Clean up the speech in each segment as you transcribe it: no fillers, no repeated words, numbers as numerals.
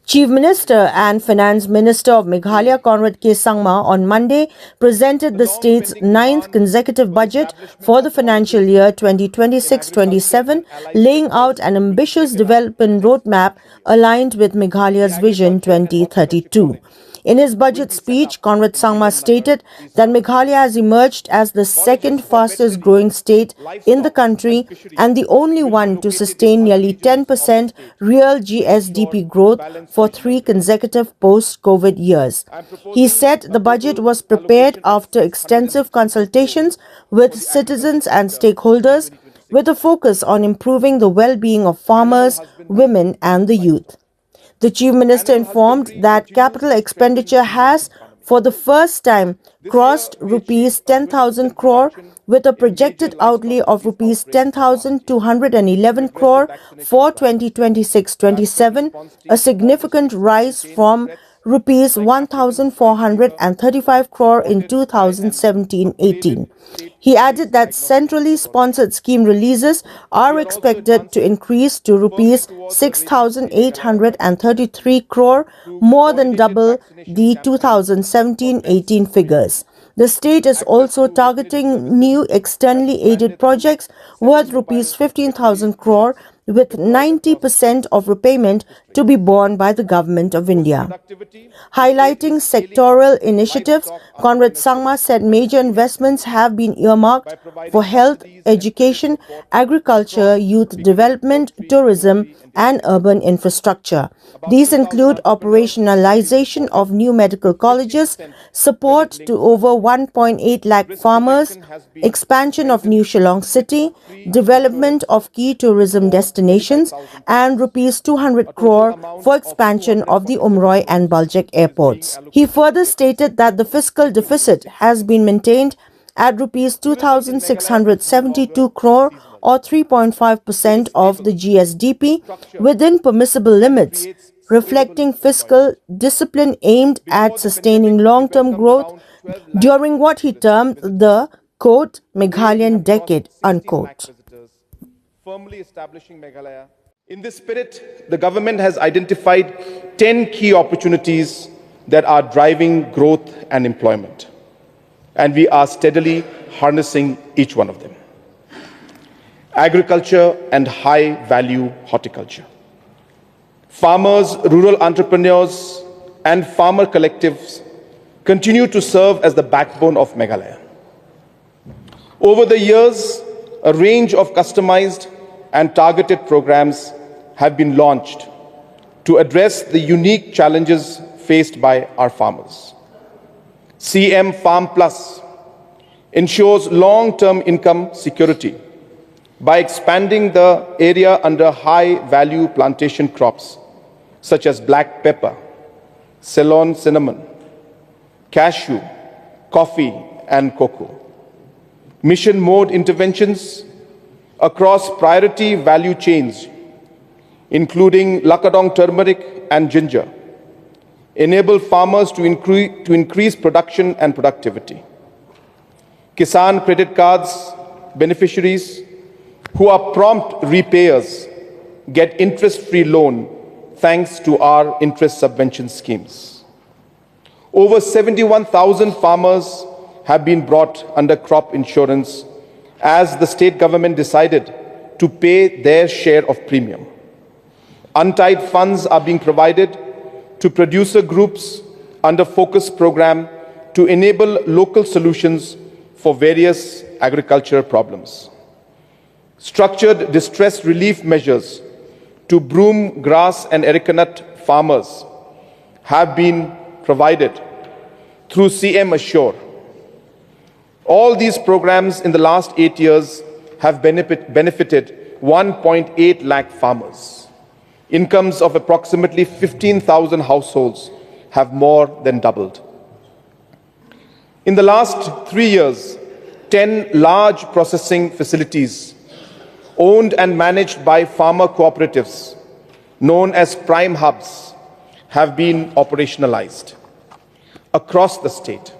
Chief Minister and Finance Minister of Meghalaya Conrad K. Sangma on Monday presented the state's ninth consecutive budget for the financial year 2026-27, laying out an ambitious development roadmap aligned with Meghalaya's Vision 2032. In his budget speech, Conrad Sangma stated that Meghalaya has emerged as the second fastest growing state in the country and the only one to sustain nearly 10% real GSDP growth for 3 consecutive post-COVID years. He said the budget was prepared after extensive consultations with citizens and stakeholders, with a focus on improving the well-being of farmers, women and the youth. The Chief Minister informed that capital expenditure has, for the first time, crossed rupees 10,000 crore with a projected outlay of rupees 10,211 crore for 2026-27, a significant rise from rupees 1,435 crore in 2017-18. He added that centrally sponsored scheme releases are expected to increase to rupees 6,833 crore, more than double the 2017-18 figures. The state is also targeting new externally aided projects worth rupees 15,000 crore, with 90% of repayment to be borne by the Government of India. Highlighting sectoral initiatives, Conrad Sangma said major investments have been earmarked for health, education, agriculture, youth development, tourism and urban infrastructure. These include operationalization of new medical colleges, support to over 1.8 lakh farmers, expansion of New Shillong City, development of key tourism destinations, and rupees 200 crore for expansion of the Umroi and Baljek airports. He further stated that the fiscal deficit has been maintained at rupees 2,672 crore or 3.5% of the GSDP within permissible limits, reflecting fiscal discipline aimed at sustaining long-term growth during what he termed the, quote, Meghalayan decade, unquote. Firmly establishing Meghalaya. In this spirit, the government has identified 10 key opportunities that are driving growth and employment, and we are steadily harnessing each one of them. Agriculture and high-value horticulture. Farmers, rural entrepreneurs, and farmer collectives continue to serve as the backbone of Meghalaya. Over the years, a range of customized and targeted programs have been launched to address the unique challenges faced by our farmers. CM Farm Plus ensures long-term income security by expanding the area under high-value plantation crops such as black pepper, Ceylon cinnamon, cashew, coffee and cocoa. Mission mode interventions across priority value chains, including Lakadong turmeric and ginger, enable farmers to increase production and productivity. Kisan credit cards beneficiaries who are prompt repayers get interest-free loan thanks to our interest subvention schemes. Over 71,000 farmers have been brought under crop insurance as the state government decided to pay their share of premium. Untied funds are being provided to producer groups under Focus program to enable local solutions for various agricultural problems. Structured distress relief measures to broom, grass and areca nut farmers have been provided through CM Assure. All these programs in the last 8 years have benefited 1.8 lakh farmers. Incomes of approximately 15,000 households have more than doubled. In the last 3 years, 10 large processing facilities owned and managed by farmer cooperatives, known as prime hubs, have been operationalized across the state.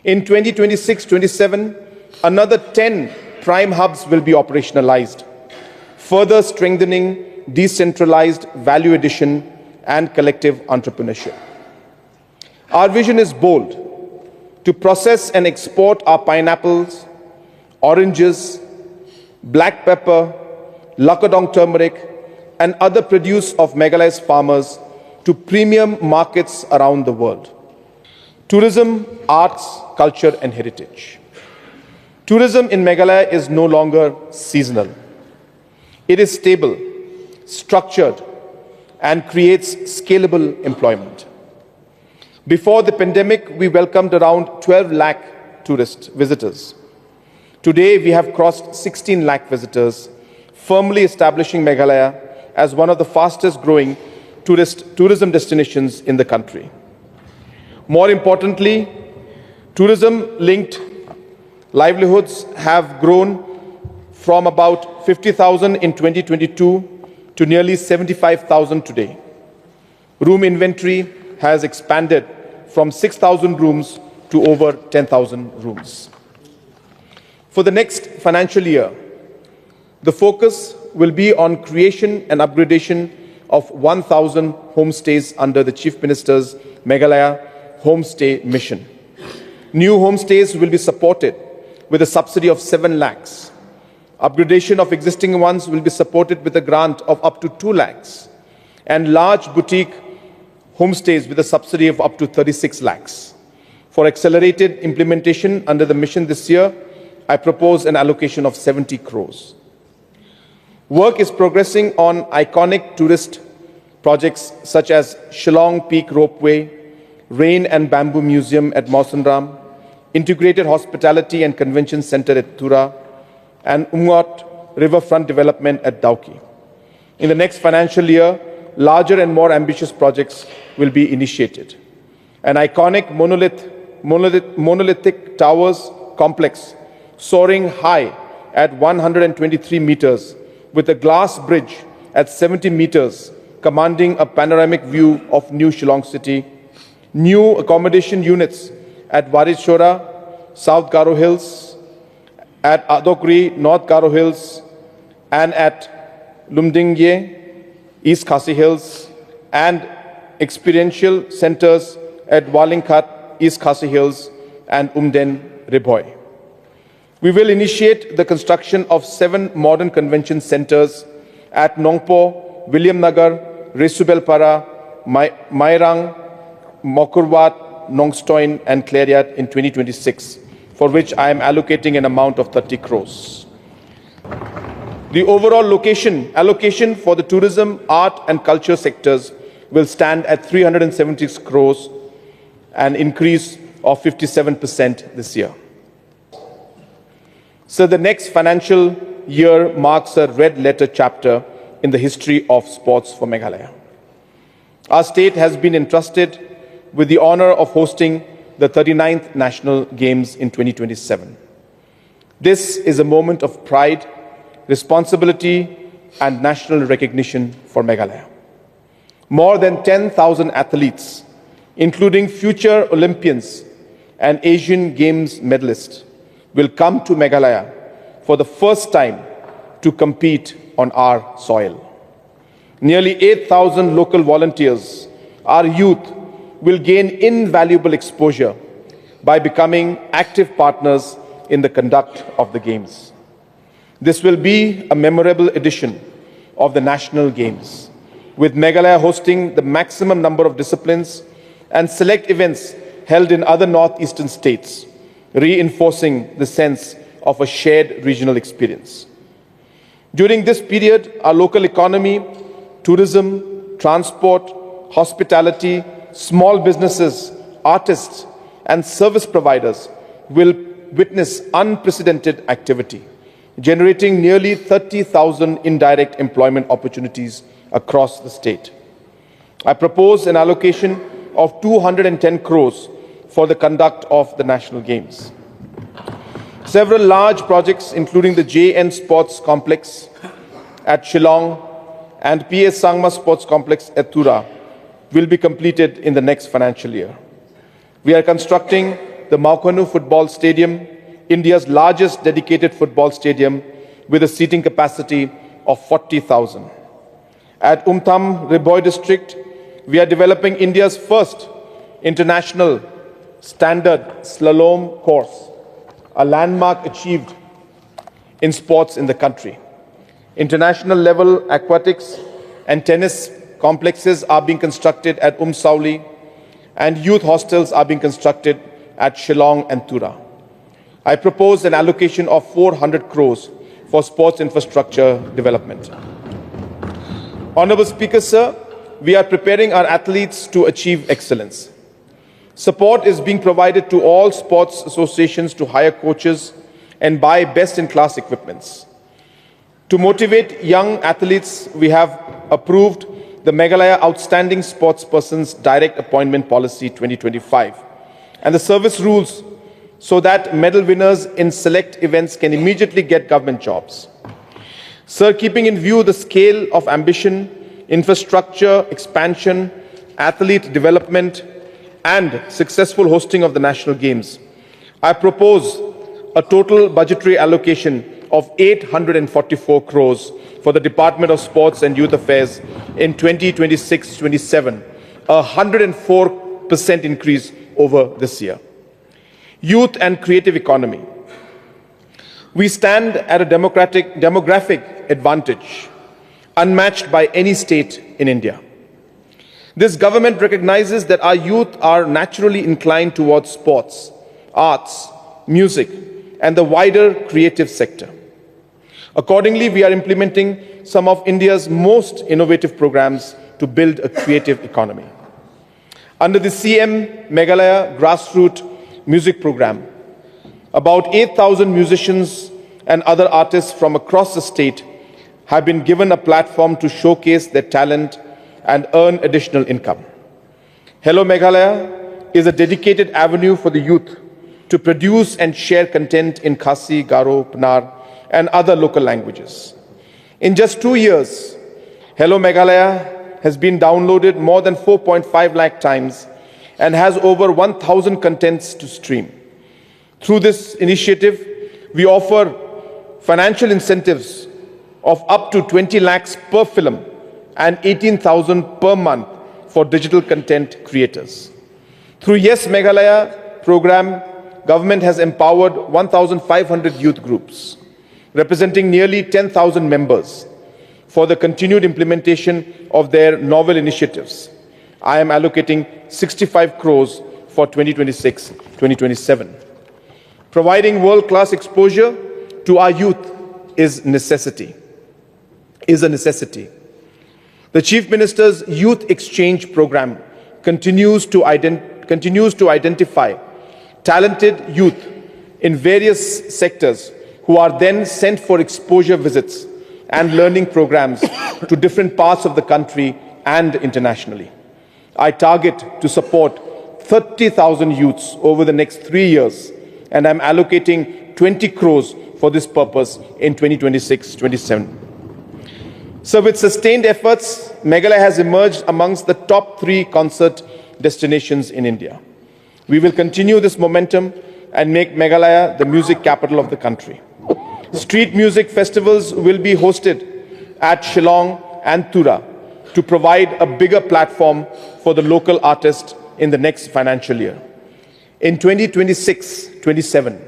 In 2026-27, another 10 prime hubs will be operationalized, further strengthening decentralized value addition and collective entrepreneurship. Our vision is bold: to process and export our pineapples, oranges, black pepper, lakadong turmeric, and other produce of Meghalaya's farmers to premium markets around the world. Tourism, arts, culture, and heritage. Tourism in Meghalaya is no longer seasonal. It is stable, structured, and creates scalable employment. Before the pandemic, we welcomed around 12 lakh tourist visitors. Today, we have crossed 16 lakh visitors, firmly establishing Meghalaya as one of the fastest growing tourism destinations in the country. More importantly, tourism-linked livelihoods have grown from about 50,000 in 2022 to nearly 75,000 today. Room inventory has expanded from 6,000 rooms to over 10,000 rooms. For the next financial year, the focus will be on creation and upgradation of 1,000 homestays under the Chief Minister's Meghalaya Homestay Mission. New homestays will be supported with a subsidy of 7 lakhs. Upgradation of existing ones will be supported with a grant of up to 2 lakhs. And large boutique homestays with a subsidy of up to 36 lakhs. For accelerated implementation under the mission this year, I propose an allocation of 70 crores. Work is progressing on iconic tourist projects such as Shillong Peak Ropeway, Rain and Bamboo Museum at Mausanram, Integrated Hospitality and Convention Center at Tura, and Umngot Riverfront Development at Dauki. In the next financial year, larger and more ambitious projects will be initiated. An iconic monolithic towers complex soaring high at 123 meters with a glass bridge at 70 meters commanding a panoramic view of New Shillong City, new accommodation units at Warishora, South Garo Hills, at Adokri, North Garo Hills, and at Lumdingye, East Khasi Hills, and experiential centers at Walingkhat, East Khasi Hills, and Umden, Ribhoy. We will initiate the construction of 7 modern convention centers at Nongpo, William Nagar, Resubelpara, Mairang, Mokurwat, Nongstoin, and Clariat in 2026, for which I am allocating an amount of 30 crores. The overall allocation for the tourism, art, and culture sectors will stand at 376 crores, an increase of 57% this year. So the next financial year marks a red-letter chapter in the history of sports for Meghalaya. Our state has been entrusted with the honor of hosting the 39th National Games in 2027. This is a moment of pride, responsibility, and national recognition for Meghalaya. More than 10,000 athletes, including future Olympians and Asian Games medalists, will come to Meghalaya for the first time to compete on our soil. Nearly 8,000 local volunteers, our youth, will gain invaluable exposure by becoming active partners in the conduct of the Games. This will be a memorable edition of the National Games, with Meghalaya hosting the maximum number of disciplines and select events held in other northeastern states, reinforcing the sense of a shared regional experience. During this period, our local economy, tourism, transport, hospitality, small businesses, artists, and service providers will witness unprecedented activity, generating nearly 30,000 indirect employment opportunities across the state. I propose an allocation of 210 crores for the conduct of the National Games. Several large projects, including the JN Sports Complex at Shillong and PS Sangma Sports Complex at Tura, will be completed in the next financial year. We are constructing the Maukhanu Football Stadium, India's largest dedicated football stadium with a seating capacity of 40,000. At Umtham Riboy district, we are developing India's first international standard slalom course, a landmark achieved in sports in the country. International level aquatics and tennis complexes are being constructed at Sauli, and youth hostels are being constructed at Shillong and Tura. I propose an allocation of 400 crores for sports infrastructure development. Honorable Speaker, sir, we are preparing our athletes to achieve excellence. Support is being provided to all sports associations to hire coaches and buy best-in-class equipments. To motivate young athletes, we have approved the Meghalaya Outstanding Sportspersons Direct Appointment Policy 2025 and the service rules so that medal winners in select events can immediately get government jobs. Sir, keeping in view the scale of ambition, infrastructure expansion, athlete development, and successful hosting of the National Games, I propose a total budgetary allocation of 844 crores for the Department of Sports and Youth Affairs in 2026-27, a 104% increase over this year. Youth and creative economy. We stand at a demographic advantage, unmatched by any state in India. This government recognizes that our youth are naturally inclined towards sports, arts, music, and the wider creative sector. Accordingly, we are implementing some of India's most innovative programs to build a creative economy. Under the CM Meghalaya Grassroots Music Program, about 8,000 musicians and other artists from across the state have been given a platform to showcase their talent and earn additional income. Hello Meghalaya is a dedicated avenue for the youth to produce and share content in Khasi, Garo, Pnar, and other local languages. In just 2 years, Hello Meghalaya has been downloaded more than 4.5 lakh times and has over 1,000 contents to stream. Through this initiative, we offer financial incentives of up to 20 lakhs per film and 18,000 per month for digital content creators. Through Yes Meghalaya program, government has empowered 1,500 youth groups, representing nearly 10,000 members, for the continued implementation of their novel initiatives. I am allocating 65 crores for 2026-2027. Providing world-class exposure to our youth is a necessity. The Chief Minister's Youth Exchange Program continues to identify talented youth in various sectors who are then sent for exposure visits and learning programs to different parts of the country and internationally. I target to support 30,000 youths over the next 3 years, and I'm allocating 20 crores for this purpose in 2026-27. So with sustained efforts, Meghalaya has emerged amongst the top 3 concert destinations in India. We will continue this momentum and make Meghalaya the music capital of the country. Street music festivals will be hosted at Shillong and Tura to provide a bigger platform for the local artists in the next financial year. In 2026-27,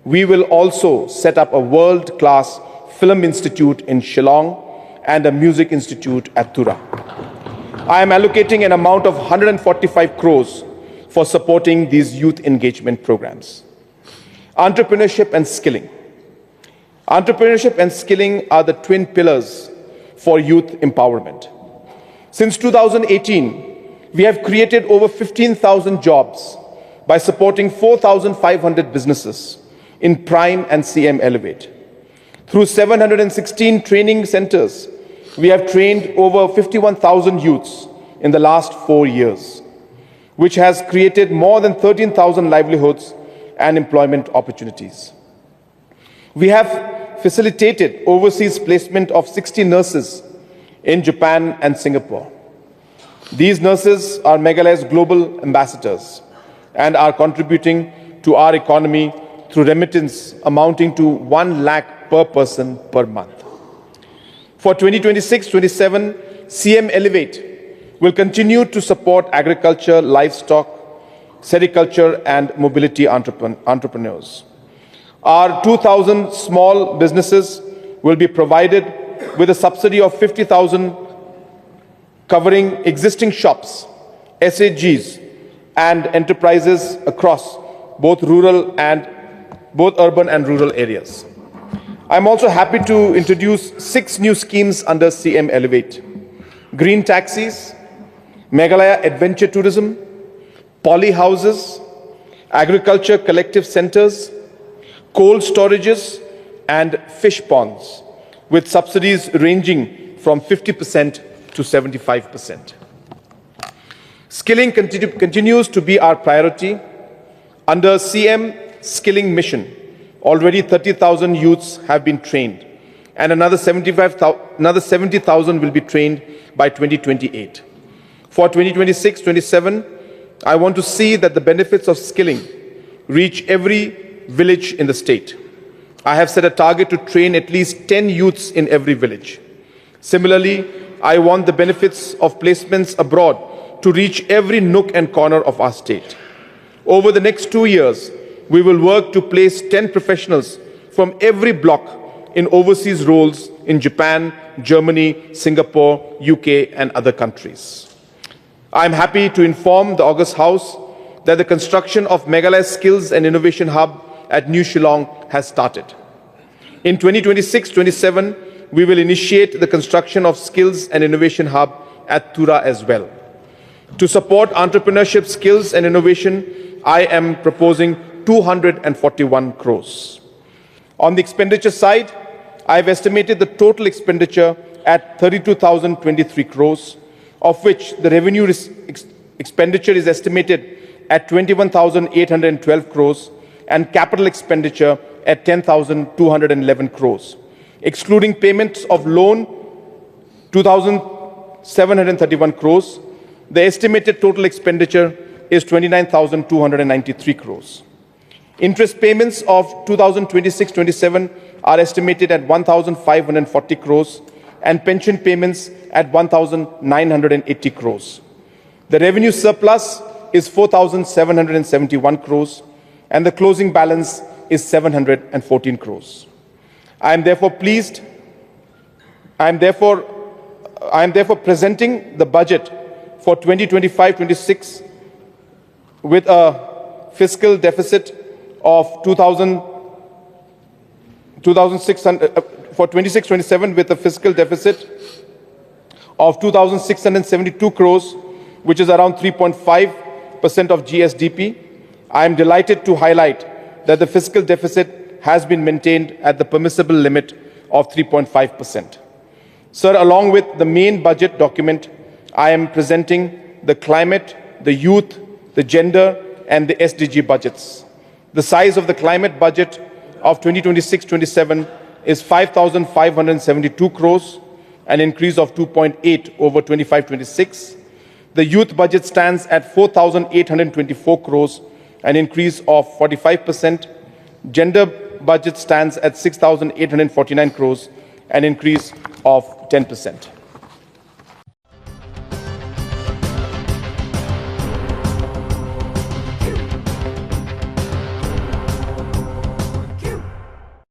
we will also set up a world-class film institute in Shillong and a music institute at Tura. I am allocating an amount of 145 crores for supporting these youth engagement programs. Entrepreneurship and skilling. Entrepreneurship and skilling are the twin pillars for youth empowerment. Since 2018, we have created over 15,000 jobs by supporting 4,500 businesses in Prime and CM Elevate. Through 716 training centers, we have trained over 51,000 youths in the last 4 years, which has created more than 13,000 livelihoods and employment opportunities. We have facilitated overseas placement of 60 nurses in Japan and Singapore. These nurses are Meghalaya's global ambassadors and are contributing to our economy through remittance amounting to 1 lakh per person per month. For 2026-27, CM Elevate will continue to support agriculture, livestock, sericulture, and mobility entrepreneurs. Our 2,000 small businesses will be provided with a subsidy of 50,000 covering existing shops, SAGs, and enterprises across both urban and rural areas. I'm also happy to introduce 6 new schemes under CM Elevate: green taxis, Meghalaya adventure tourism, poly houses, agriculture collective centers, cold storages, and fish ponds, with subsidies ranging from 50% to 75%. Skilling continues to be our priority. Under CM Skilling Mission, already 30,000 youths have been trained, and another 70,000 will be trained by 2028. For 2026-27, I want to see that the benefits of skilling reach every village in the state. I have set a target to train at least 10 youths in every village. Similarly, I want the benefits of placements abroad to reach every nook and corner of our state. Over the next 2 years, we will work to place 10 professionals from every block in overseas roles in Japan, Germany, Singapore, UK, and other countries. I am happy to inform the August House that the construction of Meghalaya Skills and Innovation Hub at New Shillong has started. In 2026-27, we will initiate the construction of Skills and Innovation Hub at Tura as well. To support entrepreneurship, skills and innovation, I am proposing 241 crores. On the expenditure side, I have estimated the total expenditure at 32,023 crores, of which the revenue expenditure is estimated at 21,812 crores and capital expenditure at 10,211 crores. Excluding payments of loan, 2,731 crores, the estimated total expenditure is 29,293 crores. Interest payments of 2026-27 are estimated at 1,540 crores and pension payments at 1,980 crores. The revenue surplus is 4,771 crores and the closing balance is 714 crores. I am therefore presenting the budget for 2025-26 with a fiscal deficit of 26-27 with a fiscal deficit of 2,672 crores, which is around 3.5% of GSDP. I am delighted to highlight that the fiscal deficit has been maintained at the permissible limit of 3.5%. Sir, along with the main budget document, I am presenting the climate, the youth, the gender, and the SDG budgets. The size of the climate budget of 2026-27 is 5,572 crores, an increase of 2.8 over 25-26. The youth budget stands at 4,824 crores, an increase of 45%. Gender budget stands at 6,849 crores, an increase of 10%.